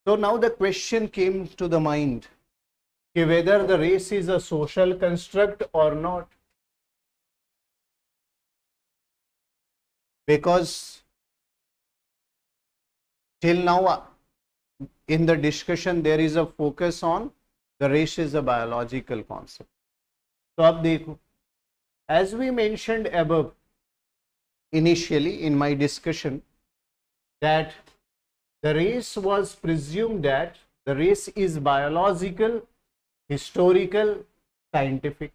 So now the question came to the mind, whether the race is a social construct or not. Because till now in the discussion there is a focus on the race is a biological concept. So अब देखो, as we mentioned above initially in my discussion, that the race was presumed that the race is biological, historical, scientific.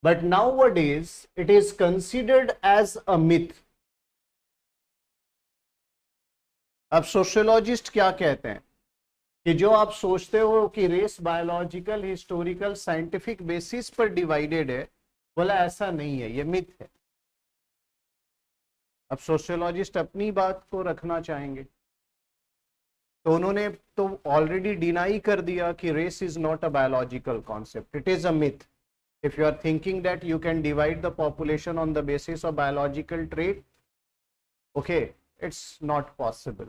But nowadays it is considered as a myth. अब sociologist क्या कहते हैं कि जो आप सोचते हो कि race biological, historical, scientific basis पर डिवाइडेड है, बोला ऐसा नहीं है, ये मिथ है. अब सोशियोलॉजिस्ट अपनी बात को रखना चाहेंगे, तो उन्होंने तो ऑलरेडी डिनाई कर दिया कि race is not a biological concept, it is a myth. If you are thinking that you can divide the population on the basis of biological trait, okay, it's not possible.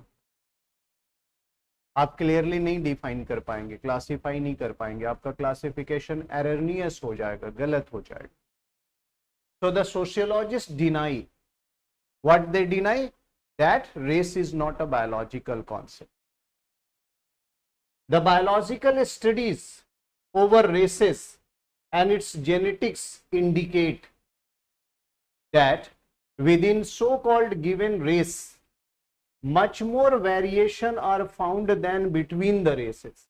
आप clearly नहीं define कर पाएंगे, classify नहीं कर पाएंगे, आपका classification एररनियस हो जाएगा, गलत हो जाएगा. So the sociologists deny. What they deny? That race is not a biological concept. The biological studies over races and its genetics indicate that within so-called given race, much more variation are found than between the races.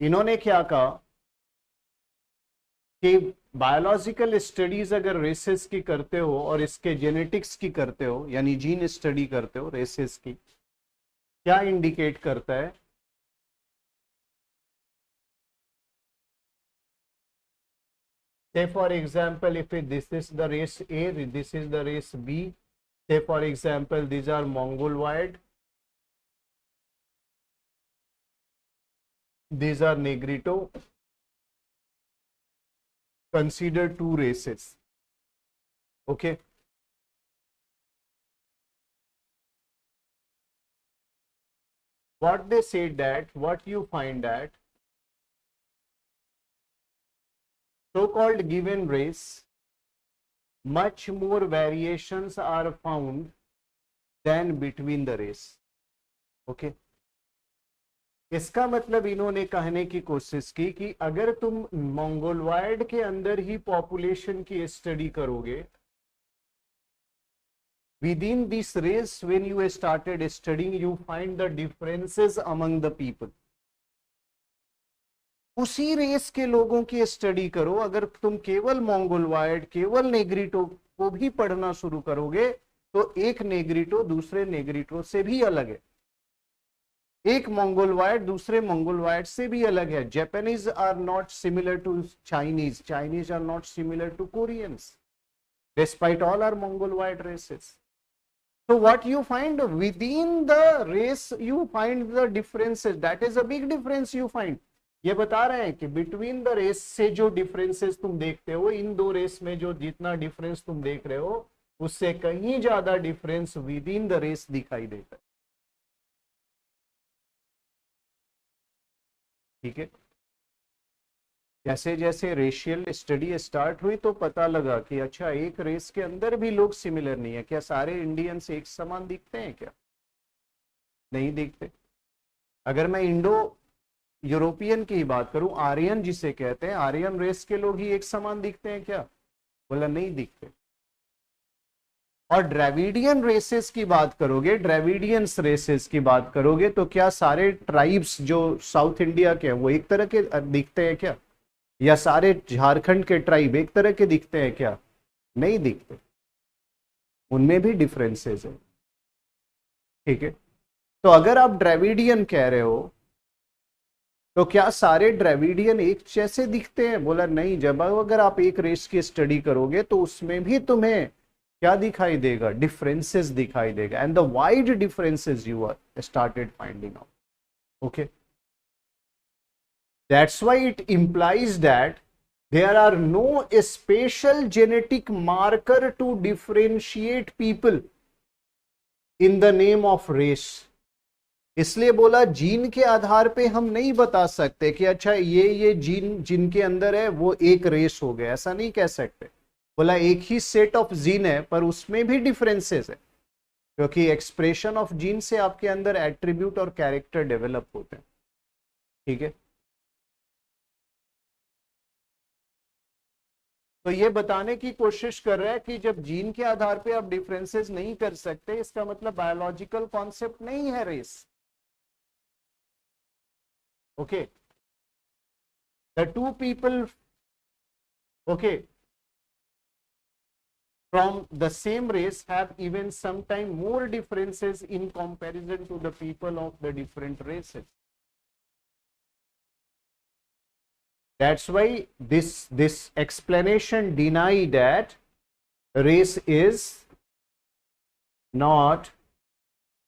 इन्होंने क्या कहा कि biological studies अगर races की करते हो और इसके जेनेटिक्स की करते हो, यानी जीन स्टडी करते हो रेसेस की, क्या इंडिकेट करता है? Say for example, if this is the race A, this is the race B. Say for example, these are Mongoloid, these are Negrito. Consider two races, okay? What they said that, what you find that so-called given race, much more variations are found than between the race, okay? इसका मतलब इन्होंने कहने की कोशिश की कि अगर तुम मंगोलवाइड के अंदर ही पॉपुलेशन की स्टडी करोगे, within this race when you started studying you find the differences among the people. उसी रेस के लोगों की स्टडी करो, अगर तुम केवल मंगोलवाइड, केवल नेग्रिटो को भी पढ़ना शुरू करोगे तो एक नेग्रिटो दूसरे नेग्रिटो से भी अलग है, एक मंगोलवाइड दूसरे मंगोलवाइड से भी अलग है. Japanese are not similar to Chinese, Chinese are not similar to Koreans, despite all are Mongoloid races. So what you find within the race, you find the differences. That is a big difference you find. ये बता रहे हैं कि between the race से जो differences तुम देखते हो, इन दो रेस में जो जितना डिफरेंस तुम देख रहे हो उससे कहीं ज्यादा difference within the race दिखाई देता है. ठीक है? जैसे जैसे रेशियल स्टडी स्टार्ट हुई तो पता लगा कि अच्छा, एक रेस के अंदर भी लोग सिमिलर नहीं है. क्या सारे इंडियंस एक समान दिखते हैं? क्या नहीं दिखते. अगर मैं इंडो यूरोपियन की बात करूं, आर्यन जिसे कहते हैं, आर्यन रेस के लोग ही एक समान दिखते हैं क्या? बोला नहीं दिखते. और द्रविडियन रेसेस की बात करोगे, द्रविडियंस रेसेस की बात करोगे तो क्या सारे ट्राइब्स जो साउथ इंडिया के हैं वो एक तरह के दिखते हैं क्या? या सारे झारखंड के ट्राइब एक तरह के दिखते हैं क्या? नहीं दिखते, उनमें भी डिफरेंसेस है. ठीक है? तो अगर आप द्रविडियन कह रहे हो तो क्या सारे द्रविडियन एक जैसे दिखते हैं? बोला नहीं. जब अगर आप एक रेस की स्टडी करोगे तो उसमें भी तुम्हें क्या दिखाई देगा? डिफरेंसेस दिखाई देगा. And the wide differences you are started finding out. Okay, that's why it implies that There are no special genetic marker to differentiate people in the name of race. इसलिए बोला जीन के आधार पे हम नहीं बता सकते कि अच्छा ये जीन जिनके अंदर है वो एक रेस हो गया, ऐसा नहीं कह सकते। बोला एक ही सेट ऑफ जीन है पर उसमें भी डिफरेंसेस है, क्योंकि एक्सप्रेशन ऑफ जीन से आपके अंदर एट्रीब्यूट और कैरेक्टर डेवलप होते हैं। ठीक है, तो ये बताने की कोशिश कर रहा है कि जब जीन के आधार पे आप डिफरेंसेस नहीं कर सकते, इसका मतलब बायोलॉजिकल कॉन्सेप्ट नहीं है race. Okay, the two people okay from the same race have even sometimes more differences in comparison to the people of the different races. That's why this explanation deny that race is not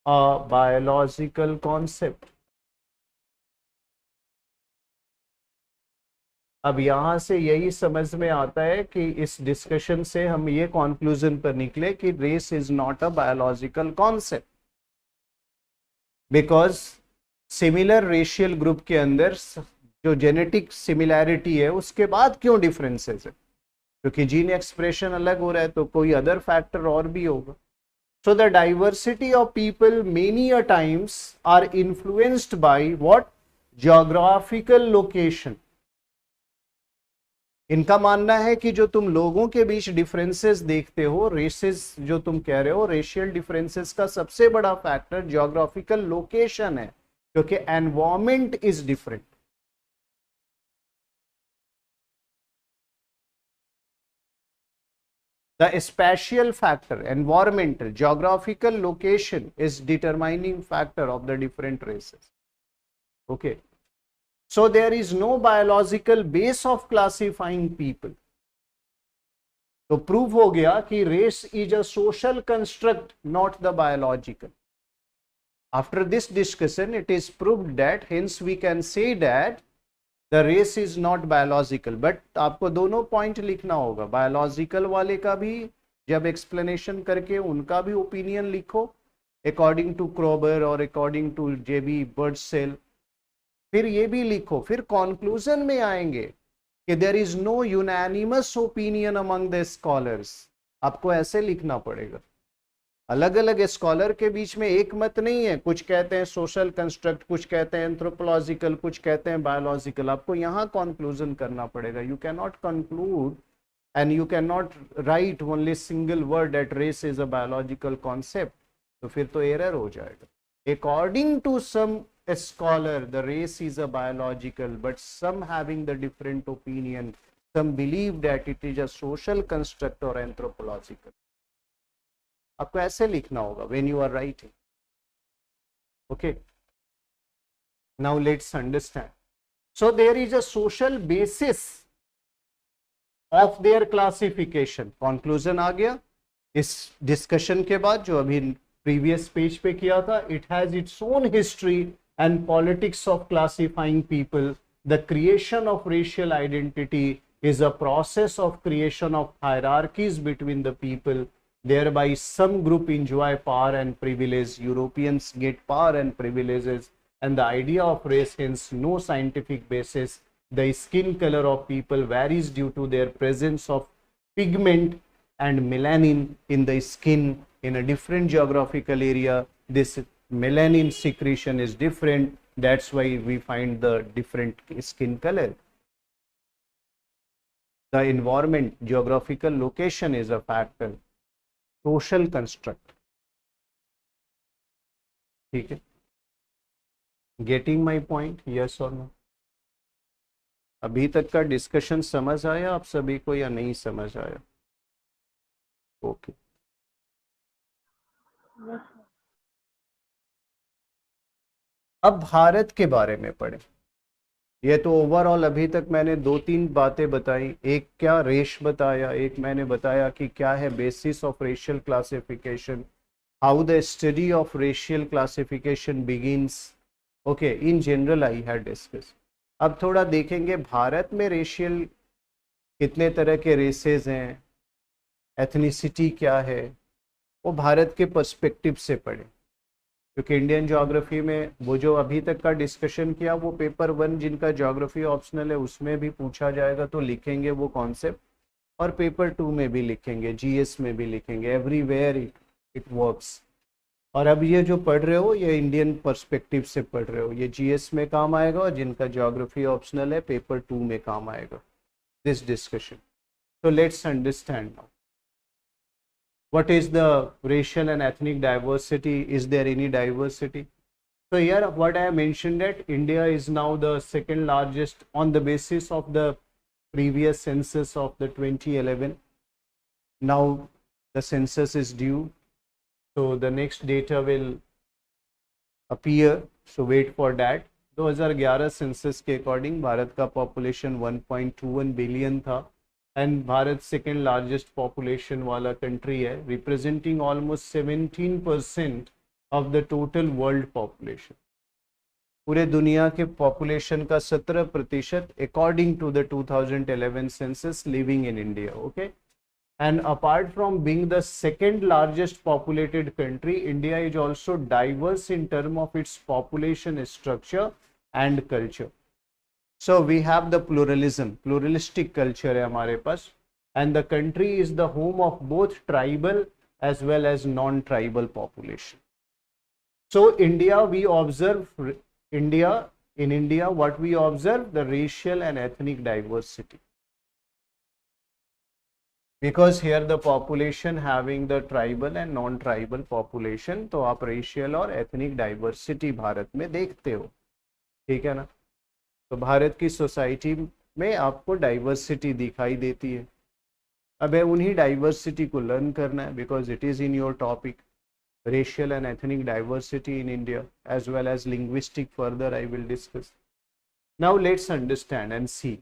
a biological concept. अब यहां से यही समझ में आता है कि इस डिस्कशन से हम ये कंक्लूजन पर निकले कि race is not a biological concept, because similar racial group के अंदर जो जेनेटिक सिमिलैरिटी है उसके बाद क्यों डिफरेंसेस है, क्योंकि जीन एक्सप्रेशन अलग हो रहा है तो कोई अदर फैक्टर और भी होगा। So the diversity of people many a times are influenced by what, geographical location. इनका मानना है कि जो तुम लोगों के बीच डिफरेंसेस देखते हो, रेसेस जो तुम कह रहे हो, रेशियल डिफरेंसेस का सबसे बड़ा फैक्टर जियोग्राफिकल लोकेशन है, क्योंकि environment is different. The spatial factor, environmental, geographical location is determining factor of the different races. Okay. So there is no biological base of classifying people. तो prove हो गया कि race is a social construct, not the biological. After this discussion, it is proved that hence we can say that the race is not biological. But आपको दोनों point लिखना होगा, biological वाले का भी जब एक्सप्लेनेशन करके उनका भी ओपिनियन लिखो अकॉर्डिंग टू क्रोबर और अकॉर्डिंग टू जेबी बर्डसेल, फिर ये भी लिखो, फिर कंक्लूजन में आएंगे कि there is no unanimous opinion among the scholars. आपको ऐसे लिखना पड़ेगा, अलग अलग स्कॉलर के बीच में एक मत नहीं है, कुछ कहते हैं सोशल कंस्ट्रक्ट, कुछ कहते हैं एंथ्रोपोलॉजिकल, कुछ कहते हैं बायोलॉजिकल। आपको यहाँ कंक्लूजन करना पड़ेगा। You can not conclude and you can not write only single word that race is a biological concept, तो फिर तो एरर हो जाएगा। According to some scholar the race is a biological, but some having the different opinion, some believe that it is a social construct or anthropological. आपको ऐसे लिखना होगा when you are writing. Okay, now let's understand. So there is a social basis of their classification. Conclusion आ गया इस discussion के बाद, जो अभी प्रीवियस पेज पे किया था। It has its own history and politics of classifying people. The creation of racial identity is a process of creation of hierarchies between the people. Thereby some group enjoy power and privilege. Europeans get power and privileges, and the idea of race hence no scientific basis. The skin color of people varies due to their presence of pigment and melanin in the skin in a different geographical area. This melanin secretion is different, that's why we find the different skin color. The environment, geographical location is a factor, social construct. ठीक है, getting my point, yes or no? अभी तक का discussion समझ आया आप सभी को या नहीं समझ आया? ओके, अब भारत के बारे में पढ़ें। ये तो ओवरऑल अभी तक मैंने दो तीन बातें बताई, एक क्या रेश बताया, एक मैंने बताया कि क्या है basis of racial classification, how the study of racial classification begins. Okay, in general I had discuss. अब थोड़ा देखेंगे भारत में रेशियल कितने तरह के रेसेस हैं, एथनिसिटी क्या है, वो भारत के पर्सपेक्टिव से पढ़े। क्योंकि इंडियन ज्योग्राफी में वो जो अभी तक का डिस्कशन किया वो पेपर 1 जिनका ज्योग्राफी ऑप्शनल है उसमें भी पूछा जाएगा, तो लिखेंगे वो कॉन्सेप्ट, और पेपर 2 में भी लिखेंगे, जीएस में भी लिखेंगे, एवरीवेयर इट वर्क्स। और अब ये जो पढ़ रहे हो ये इंडियन पर्सपेक्टिव से पढ़ रहे हो, ये जीएस में काम आएगा, और जिनका ज्योग्राफी ऑप्शनल है पेपर 2 में काम आएगा this discussion. So let's understand now. What is the racial and ethnic diversity? Is there any diversity? So here what I mentioned that India is now the second largest on the basis of the previous census of the 2011. Now the census is due. So the next data will appear. So wait for that. 2011 census के according भारत का population 1.21 billion था, and Bharat second largest population वाला country है, representing almost 17% of the total world population. पूरे दुनिया के population का 17% according to the 2011 census living in India. Okay, and apart from being the second largest populated country, India is also diverse in terms of its population structure and culture. So we have the pluralistic culture है हमारे पास, and the country is the home of both tribal as well as non-tribal population. So India, we observe in India what we observe, the racial and ethnic diversity. Because here the population having the tribal and non-tribal population, तो आप racial और ethnic diversity Bharat में देखते हो, ठीक है ना। तो भारत की सोसाइटी में आपको डाइवर्सिटी दिखाई देती है। अब उन्हीं डाइवर्सिटी को लर्न करना है, because it is in your topic, racial and ethnic diversity in India as well as linguistic. Further I will discuss. Now let's understand and see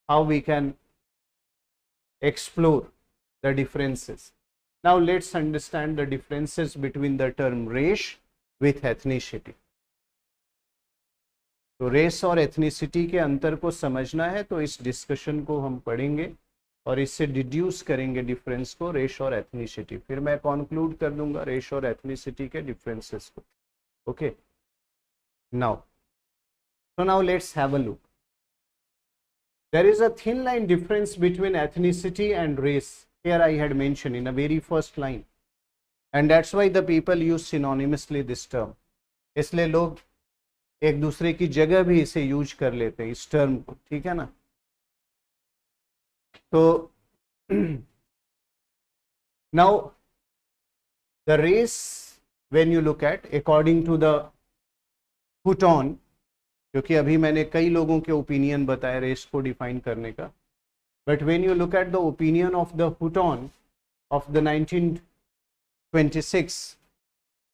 how we can explore the differences. Now let's understand the differences between the term race with ethnicity. तो race और ethnicity के अंतर को समझना है तो इस discussion को हम पढ़ेंगे और इससे डिड्यूस करेंगे डिफरेंस को, रेस और एथनिसिटी। फिर मैं कॉन्क्लूड कर दूंगा रेस और एथनिसिटी के डिफरेंसेस को। Okay, now let's have a look. There is a thin line difference between ethnicity and race. Here I had mentioned in a very first line, and that's why the people use synonymously this term. इसलिए लोग एक दूसरे की जगह भी इसे use कर लेते हैं इस टर्म को, ठीक है ना। तो now the race, when you look at according to the Houghton, क्योंकि अभी मैंने कई लोगों के ओपिनियन बताए रेस को डिफाइन करने का, but when you look at the opinion of the Houghton of the 1926,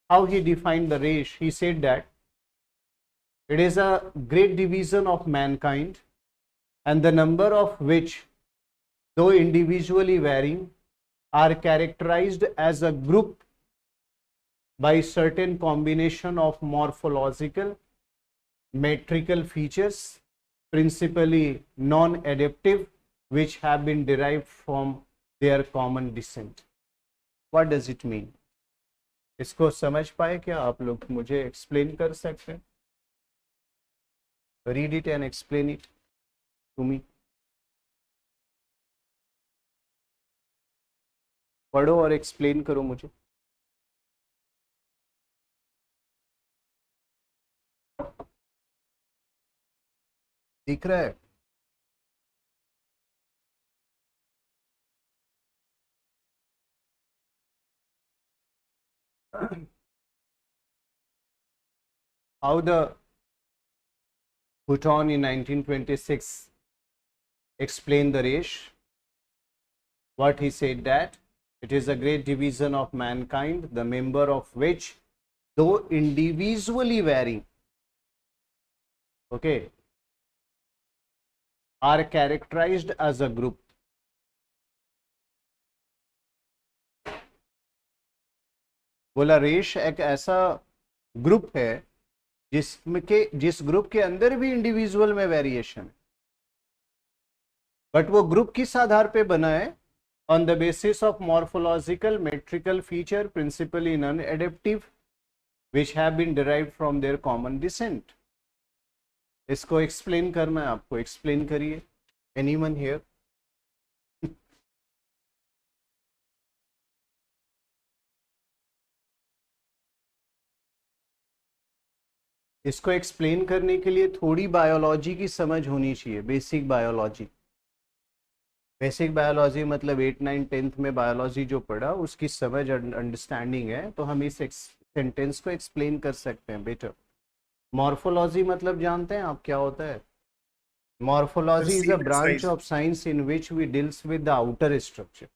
how he defined the race, he said that it is a great division of mankind, and the number of which, though individually varying, are characterized as a group by certain combination of morphological, metrical features, principally non-adaptive, which have been derived from their common descent. What does it mean? इसको समझ पाए क्या आप लोग? मुझे explain कर सकते हैं? Read it and explain it to me. पढ़ो और एक्सप्लेन करो मुझे। दिख रहा है? How the Houghton in 1926 explained the race? What he said, that it is a great division of mankind, the member of which, though individually varying, okay, are characterized as a group. बोला race एक ऐसा group है जिस group के अंदर भी individual में variation है। बट वो ग्रुप किस आधार पे बना है? On the basis of morphological metrical feature principally non adaptive which have been derived from their common descent. इसको एक्सप्लेन करना है आपको, एक्सप्लेन करिए। Anyone here? इसको एक्सप्लेन करने के लिए थोड़ी बायोलॉजी की समझ होनी चाहिए, बेसिक बायोलॉजी। बेसिक बायोलॉजी मतलब 8, 9, 10th में बायोलॉजी जो पढ़ा उसकी समझ अंडरस्टैंडिंग है तो हम इस सेंटेंस को एक्सप्लेन कर सकते हैं बेटर। मॉर्फोलॉजी मतलब जानते हैं आप क्या होता है? Morphology is a branch of science in which we deals with the outer structure.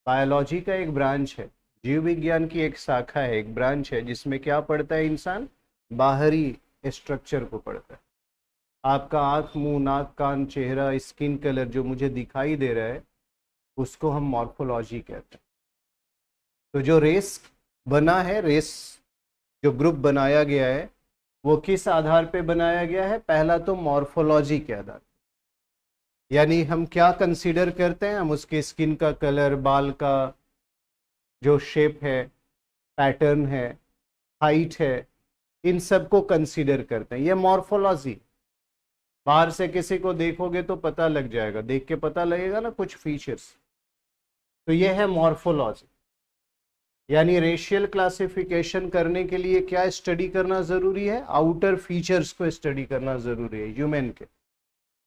Biology का एक ब्रांच है, जीव विज्ञान की एक शाखा है, एक ब्रांच है जिसमें क्या पढ़ता है इंसान? बाहरी स्ट्रक्चर को पढ़ता है। आपका आंख, मुंह, नाक, कान, चेहरा, स्किन कलर जो मुझे दिखाई दे रहा है उसको हम मॉर्फोलॉजी कहते हैं। तो जो रेस बना है, रेस जो ग्रुप बनाया गया है वो किस आधार पे बनाया गया है? पहला तो मॉर्फोलॉजी के आधार, यानी हम क्या कंसीडर करते हैं? हम उसके स्किन का कलर, बाल का जो शेप है, पैटर्न है, हाइट है, इन सब को कंसीडर करते हैं। ये मॉर्फोलॉजी। बाहर से किसी को देखोगे तो पता लग जाएगा, देख के पता लगेगा ना कुछ फीचर्स, तो ये है मॉर्फोलॉजी। यानी रेशियल क्लासिफिकेशन करने के लिए क्या स्टडी करना जरूरी है? आउटर फीचर्स को स्टडी करना जरूरी है ह्यूमन के।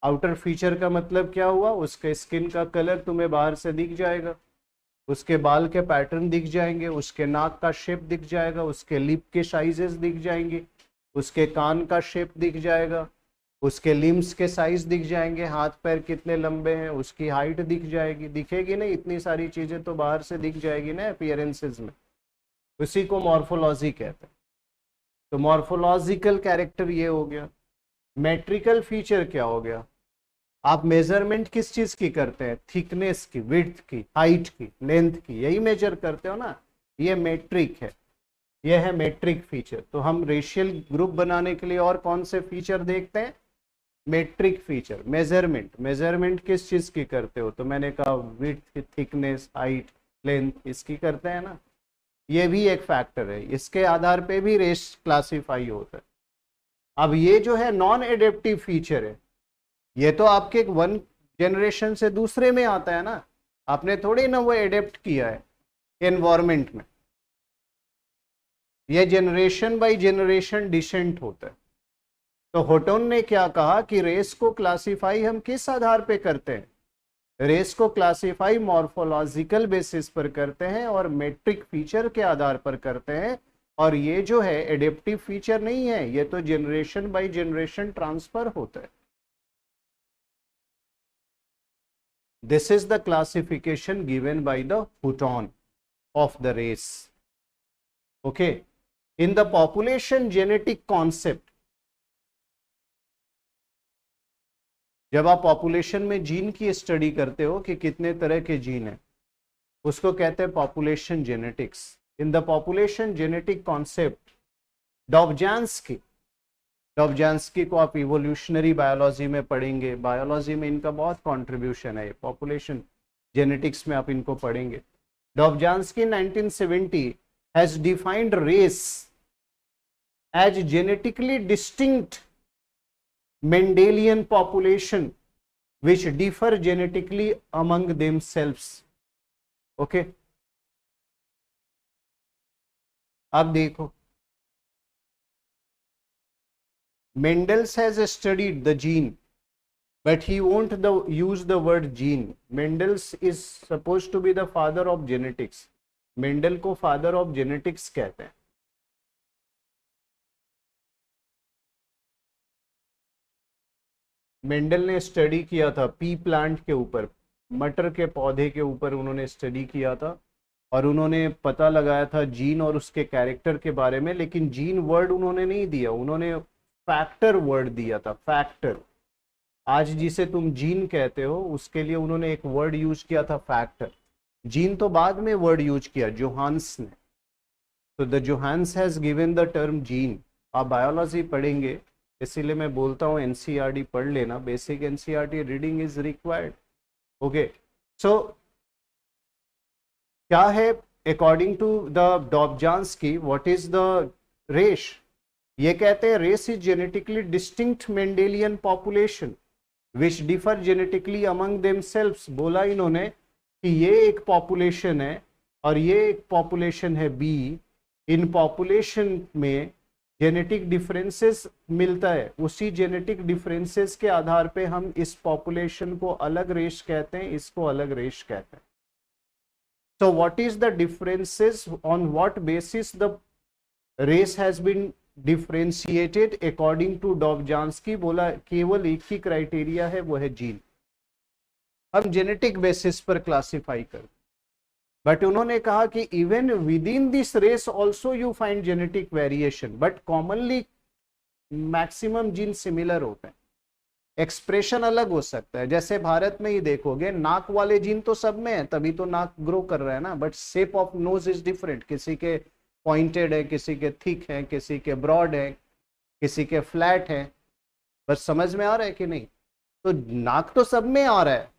आउटर फीचर का मतलब क्या हुआ? उसके स्किन का कलर तुम्हें बाहर से दिख जाएगा, उसके बाल के पैटर्न दिख जाएंगे, उसके नाक का शेप दिख जाएगा, उसके लिप के साइजेस दिख जाएंगे, उसके कान का शेप दिख जाएगा, उसके लिम्स के साइज दिख जाएंगे, हाथ पैर कितने लंबे हैं, उसकी हाइट दिख जाएगी, दिखेगी ना? इतनी सारी चीजें तो बाहर से दिख जाएगी ना अपीयरेंसेस में। उसी को मॉर्फोलॉजी कहते हैं। तो मॉर्फोलॉजिकल कैरेक्टर ये हो गया। मेट्रिकल फीचर क्या हो गया? आप मेजरमेंट किस चीज की करते हैं? थिकनेस की, विड्थ की, हाइट की, लेंथ की, यही मेजर करते हो ना? ये मेट्रिक है, ये है मेट्रिक फीचर। तो हम रेशियल ग्रुप बनाने के लिए और कौन से फीचर देखते हैं? Metric feature. मेजरमेंट, मेजरमेंट किस चीज की करते हो? तो मैंने कहा विड्थ, थिकनेस, हाइट, लेंथ, इसकी करते हैं ना? ये भी एक फैक्टर है, इसके आधार पे भी रेस क्लासीफाई होता है। अब ये जो है नॉन एडेप्टिव फीचर है, ये तो आपके वन जनरेशन से दूसरे में आता है ना, आपने थोड़ी ना वो एडेप्ट किया है एनवायरमेंट में। ये जनरेशन बाय जनरेशन डिसेंट होता है। तो होटन ने क्या कहा कि रेस को क्लासिफाई हम किस आधार पे करते हैं? रेस को क्लासिफाई मॉर्फोलॉजिकल बेसिस पर करते हैं और मेट्रिक फीचर के आधार पर करते हैं। और ये जो है एडेप्टिव फीचर नहीं है, ये तो जनरेशन बाय जनरेशन ट्रांसफर होता है। This is the classification given by the Hooton of the race. Okay, in the population genetic concept, जब आप पॉपुलेशन में जीन की स्टडी करते हो कि कितने तरह के जीन हैं, उसको कहते हैं population genetics. In the population genetic concept Dobzhansky, Dobzhansky को आप इवोल्यूशनरी बायोलॉजी में पढ़ेंगे, बायोलॉजी में इनका बहुत कंट्रीब्यूशन है, पॉपुलेशन जेनेटिक्स में आप इनको पढ़ेंगे। Dobzhansky 1970 has defined race as genetically distinct Mendelian population which differ genetically among themselves. Okay, अब देखो, Mendel has studied the gene, but he won't use the word gene. Mendel is supposed to be the father of genetics. Mendel को father of genetics कहते हैं। Mendel ने study किया था P plant के ऊपर, मटर के पौधे के ऊपर उन्होंने स्टडी किया था और उन्होंने पता लगाया था जीन और उसके कैरेक्टर के बारे में। लेकिन जीन वर्ड उन्होंने नहीं दिया, उन्होंने फैक्टर वर्ड दिया था, फैक्टर। आज जिसे तुम जीन कहते हो उसके लिए उन्होंने एक वर्ड यूज किया था, फैक्टर। जीन तो बाद में वर्ड यूज किया जोहान्स ने। तो the Johannes has given the term gene. आप बायोलॉजी पढ़ेंगे इसीलिए मैं बोलता हूँ एनसीईआरटी पढ़ लेना, basic NCERT reading is required. Okay, so क्या है according to the Dobzhansky what is the race? ये कहते हैं race is genetically distinct Mendelian population which differ genetically among themselves. बोला इन्होंने कि ये एक पॉपुलेशन है और ये एक पॉपुलेशन है बी, इन पॉपुलेशन में जेनेटिक डिफरेंसेस मिलता है, उसी जेनेटिक डिफरेंसेस के आधार पे हम इस पॉपुलेशन को अलग रेस कहते हैं, इसको अलग रेस कहते हैं। So what is the differences, on what basis the race has been differentiated according to डॉबझांस्की? बोला केवल एक ही क्राइटेरिया है, वो है जीन। हम जेनेटिक बेसिस पर क्लासिफाई कर, बट उन्होंने कहा कि even within this race also you find genetic variation, but commonly maximum gene similar होते हैं, एक्सप्रेशन अलग हो सकता है। जैसे भारत में ही देखोगे नाक वाले जीन तो सब में है, तभी तो नाक ग्रो कर रहा है ना, but shape of nose is different, किसी के पॉइंटेड है, किसी के थिक है, किसी के ब्रॉड है, किसी के फ्लैट है। बस समझ में आ रहा है कि नहीं? तो नाक तो सब में आ रहा है,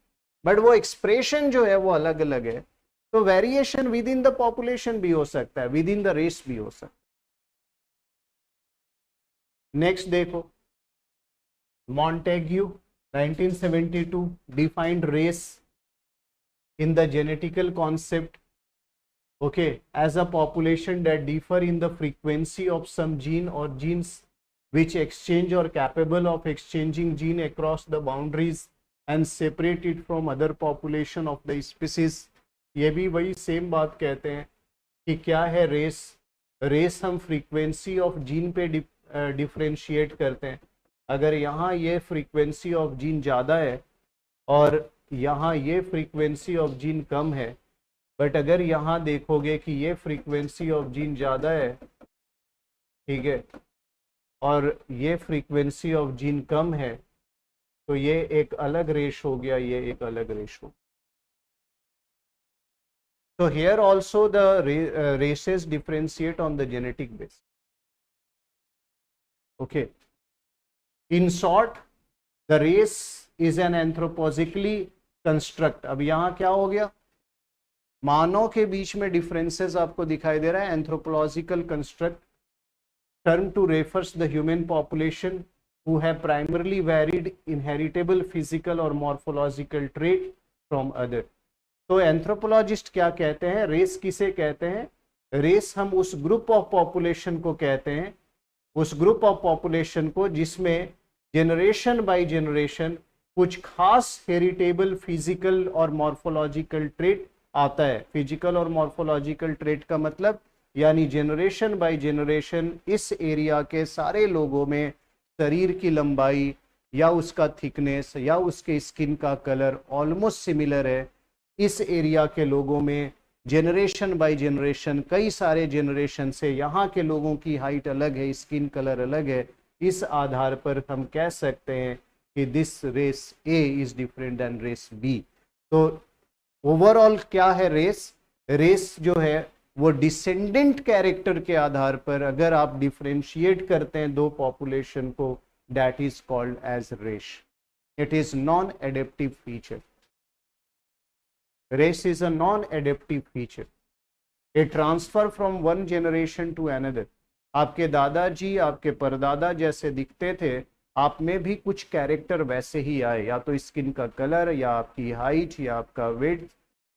बट वो एक्सप्रेशन जो है वो अलग अलग है। तो variation with in the population भी हो सकता है, विद इन द रेस भी हो सकता है। नेक्स्ट देखो, Montague 1972 defined race in the genetical concept, okay, as a population that differ in the frequency of some gene or genes which exchange or capable of exchanging gene across the boundaries and separate it from other population of the species। ये भी वही same बात कहते हैं कि क्या है race? Race हम फ्रीक्वेंसी ऑफ जीन पे डिफरेंशिएट करते हैं। अगर यहाँ ये फ्रीक्वेंसी ऑफ जीन ज़्यादा है और यहाँ ये फ्रीक्वेंसी ऑफ जीन कम है, बट अगर यहाँ देखोगे कि ये फ्रीक्वेंसी ऑफ जीन ज़्यादा है, ठीक है, और ये फ्रीक्वेंसी ऑफ जीन कम है, तो ये एक अलग रेश हो गया, ये एक अलग रेश हो। तो here also the races differentiate on the genetic base. Okay, in short the race is an anthropologically construct. अब यहां क्या हो गया? मानव के बीच में डिफरेंसेस आपको दिखाई दे रहा है, anthropological construct term to refers the human population who have primarily varied inheritable physical और मॉर्फोलॉजिकल ट्रेट फ्रॉम अदर। तो एंथ्रोपोलॉजिस्ट क्या कहते हैं? रेस किसे कहते हैं? रेस हम उस ग्रुप ऑफ पॉपुलेशन को कहते हैं, उस ग्रुप ऑफ पॉपुलेशन को जिसमें जनरेशन बाय जनरेशन कुछ खास हेरिटेबल फिजिकल और मॉर्फोलॉजिकल ट्रेट आता है। फिजिकल और मॉर्फोलॉजिकल ट्रेट का मतलब यानी जनरेशन बाय जनरेशन इस एरिया के सारे लोगों में शरीर की लंबाई या उसका थिकनेस या उसके स्किन का कलर ऑलमोस्ट सिमिलर है। इस एरिया के लोगों में जनरेशन बाय जनरेशन कई सारे जनरेशन से यहाँ के लोगों की हाइट अलग है, स्किन कलर अलग है। इस आधार पर हम कह सकते हैं कि this race A is different then race B. तो ओवरऑल क्या है रेस? रेस जो है वो डिसेंडेंट कैरेक्टर के आधार पर अगर आप डिफरेंशिएट करते हैं दो पॉपुलेशन को, that is called as race. It is non adaptive feature. Race is a non-adaptive feature. A transfer from one generation to another. आपके दादाजी आपके परदादा जैसे दिखते थे, आप में भी कुछ कैरेक्टर वैसे ही आए, या तो स्किन का कलर या आपकी हाइट या आपका वेट,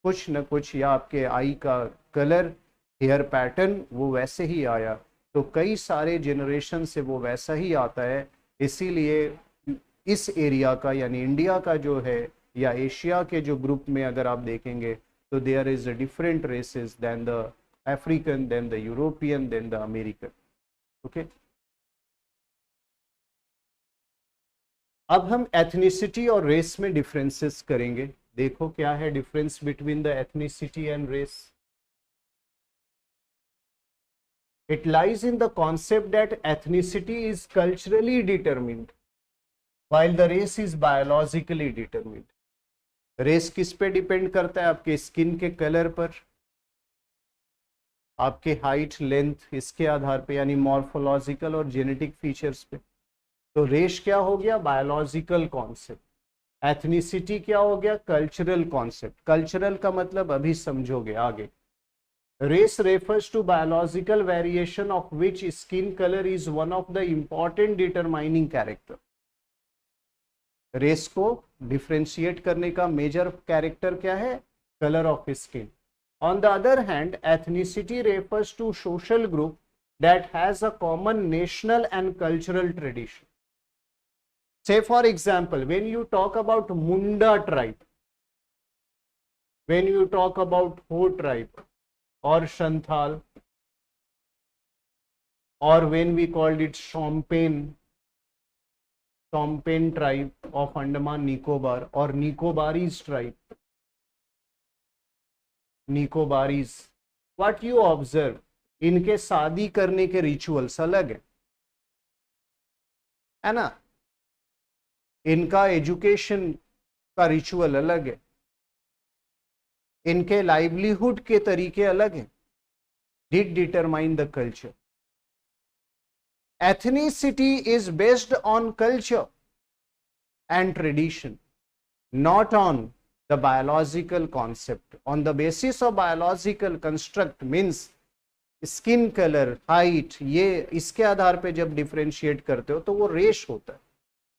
कुछ न कुछ, या आपके आई का कलर, हेयर पैटर्न, वो वैसे ही आया। तो कई सारे जनरेशन से वो वैसा ही आता है। इसीलिए इस एरिया का यानी इंडिया का जो है या एशिया के जो ग्रुप में अगर आप देखेंगे तो there is a different races then the African, then the European, then the American. Okay, अब हम एथनिसिटी और रेस में डिफरेंसेस करेंगे। देखो क्या है difference between the ethnicity and race. It lies in the concept that ethnicity is culturally determined while the race is biologically determined। Race किस पे डिपेंड करता है? आपके स्किन के कलर पर, आपके हाइट लेंथ, इसके आधार पे, यानी मॉर्फोलॉजिकल और जेनेटिक फीचर्स पे। तो रेस क्या हो गया? Biological concept. एथनिसिटी क्या हो गया? Cultural concept. कल्चरल का मतलब अभी समझोगे आगे। Race refers to biological variation of which skin color is one of the important determining character. Race को डिफ्रेंशिएट करने का मेजर कैरेक्टर क्या है? Colour of skin. On the other hand, ethnicity refers to social group that has a common national and cultural tradition. Say for example, when you talk about Munda tribe, when you talk about Ho tribe or Shanthal, or when we called it Shompen tribe of Andaman Nicobar, or Nicobaris tribe, Nicobaris, what you observe, इनके शादी करने के rituals अलग है ना? इनका education का ritual अलग है, इनके लाइवलीहुड के तरीके अलग हैं. Did determine the culture. Ethnicity is based on culture and tradition, not on the biological concept. On the basis of biological construct means skin color, height, ये इसके आधार पे जब डिफरेंशिएट करते हो तो वो रेस होता है.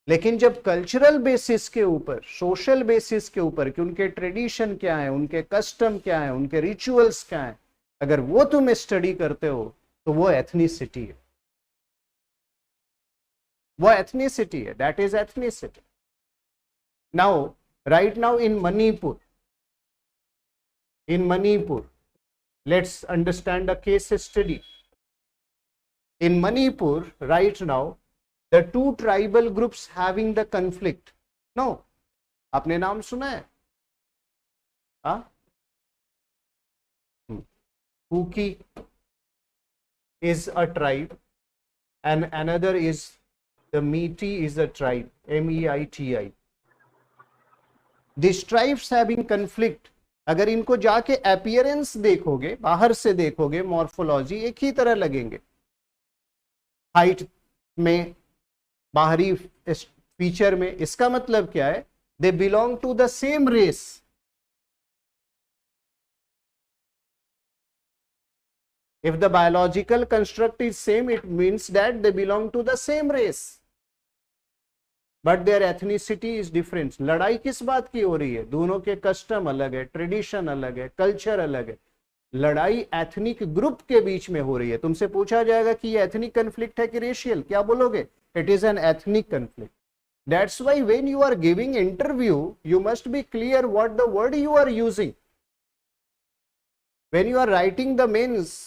लेकिन जब कल्चरल बेसिस के ऊपर, सोशल बेसिस के ऊपर कि उनके ट्रेडिशन क्या है, उनके कस्टम क्या है, उनके रिचुअल्स क्या है, अगर वो तुम स्टडी करते हो तो वो एथनिसिटी है. वो एथनिसिटी है. That is ethnicity. Now, right now in Manipur, let's understand a case study. In Manipur, right now, the two tribal groups having the conflict. No, आपने नाम सुना है? हाँ? Kuki is a tribe and another is the Meiti is a tribe, MEITI. These tribes having conflict. अगर इनको जाके appearance देखोगे, बाहर से देखोगे, मॉर्फोलॉजी एक ही तरह लगेंगे. हाइट में, बाहरी फीचर में. इसका मतलब क्या है? They belong to the same race. If the biological construct is same, it means that they belong to the same race. But their ethnicity is different. लड़ाई किस बात की हो रही है? दोनों के कस्टम अलग है, ट्रेडिशन अलग है, कल्चर अलग है. लड़ाई एथनिक ग्रुप के बीच में हो रही है. तुमसे पूछा जाएगा कि ये एथनिक कन्फ्लिक्ट है कि रेशियल, क्या बोलोगे? It is an ethnic conflict. That's why when you are giving interview you must be clear what the word you are using. When you are writing the mains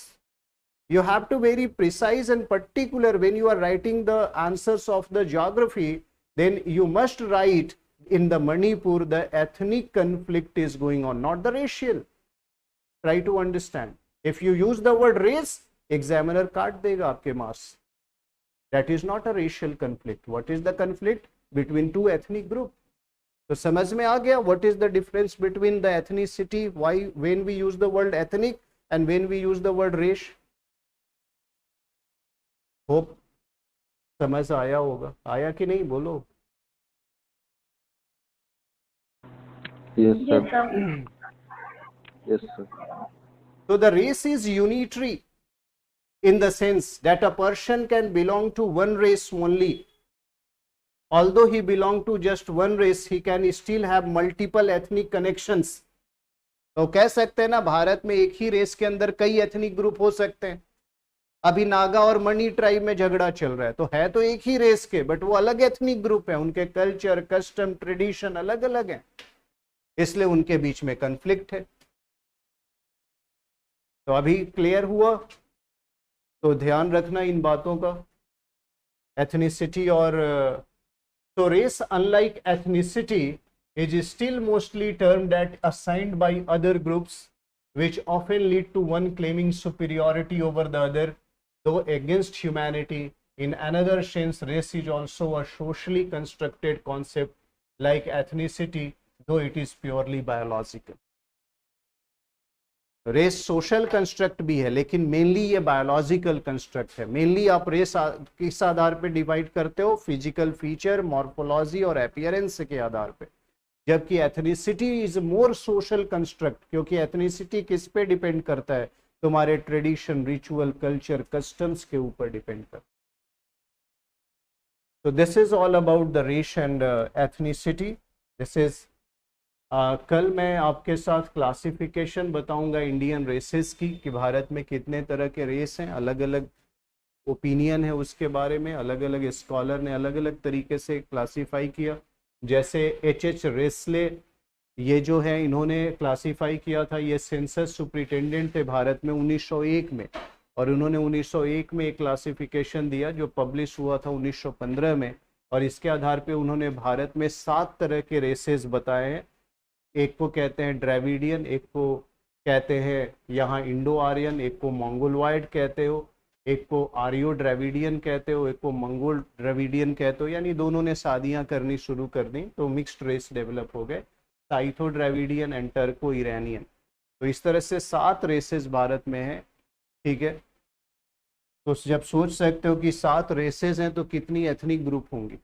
you have to very precise and particular. When you are writing the answers of the geography, then you must write in the Manipur the ethnic conflict is going on, not the racial. Try to understand. If you use the word race, examiner काट देगा आपके marks. That is not a racial conflict. What is the conflict? Between two ethnic group. तो समझ में आ गया what is the difference between the ethnicity, why when we use the word ethnic and when we use the word race. Hope समझ आया होगा. आया कि नहीं बोलो? Yes, sir. Yes, sir. So the race is unitary in the sense that a person can belong to one race only. Although he belong to just one race, he can still have multiple ethnic connections. तो कह सकते हैं ना, भारत में एक ही race के अंदर कई एथनिक ग्रुप हो सकते हैं. अभी नागा और मणि ट्राइब में झगड़ा चल रहा है, तो है तो एक ही रेस के, बट वो अलग एथनिक ग्रुप है. उनके कल्चर, कस्टम, ट्रेडिशन अलग अलग हैं, इसलिए उनके बीच में कन्फ्लिक्ट है. तो अभी क्लियर हुआ? तो ध्यान रखना इन बातों का. एथनिसिटी और तो race unlike ethnicity is still mostly term that assigned by other groups which often lead to one claiming superiority over the other, though against humanity. In another sense, race is also a socially constructed concept like ethnicity, though it is purely biological. Race social construct भी है, लेकिन mainly ये biological construct है। Mainly आप race किस आधार पे divide करते हो? फिजिकल फीचर, मॉर्फोलॉजी और अपीयरेंस के आधार पे। जबकि ethnicity is more social construct, क्योंकि एथनिसिटी किस पे डिपेंड करता है? तुम्हारे ट्रेडिशन, रिचुअल, कल्चर, कस्टम्स के ऊपर डिपेंड करता है। तो this is all about the race and ethnicity. This is कल मैं आपके साथ क्लासिफिकेशन बताऊंगा इंडियन रेसेस की, कि भारत में कितने तरह के रेस हैं, अलग अलग ओपिनियन है उसके बारे में, अलग अलग स्कॉलर ने अलग अलग तरीके से क्लासीफाई किया। जैसे एच रेसले ये जो है इन्होंने क्लासीफाई किया था, ये सेंसस सुप्रिटेंडेंट थे भारत में 1901 में, और उन्होंने 1901 में एक क्लासिफिकेशन दिया जो पब्लिश हुआ था 1915 में, और इसके आधार पे उन्होंने भारत में 7 तरह के रेसेस बताए हैं। एक को कहते हैं ड्राविडियन, एक को कहते हैं यहाँ इंडो आर्यन, एक को मंगोलवाइड कहते हो, एक को आर्यो ड्राविडियन कहते हो, एक को मंगोल ड्राविडियन कहते हो। यानी दोनों ने शादियां करनी शुरू कर दी तो मिक्स्ड रेस डेवलप हो गए, साइथो ड्राविडियन एंड टर्को ईरानियन। तो इस तरह से 7 रेसेस भारत में है, ठीक है। तो जब सोच सकते हो कि 7 रेसेस हैं तो कितनी एथनिक ग्रुप होंगी,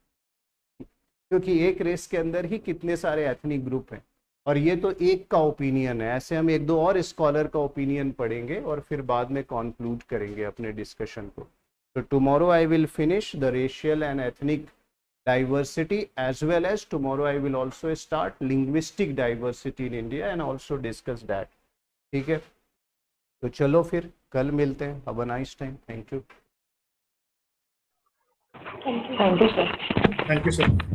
क्योंकि एक रेस के अंदर ही कितने सारे एथनिक ग्रुप हैं। और ये तो एक का ओपिनियन है, ऐसे हम एक दो और स्कॉलर का ओपिनियन पढ़ेंगे और फिर बाद में कंक्लूड करेंगे अपने डिस्कशन को। तो tomorrow I will finish the racial and ethnic diversity, as well as tomorrow I will also start linguistic diversity in India and also discuss that, ठीक है। तो चलो फिर कल मिलते हैं। Have a nice time. Thank you. Thank you, sir. Thank you, sir.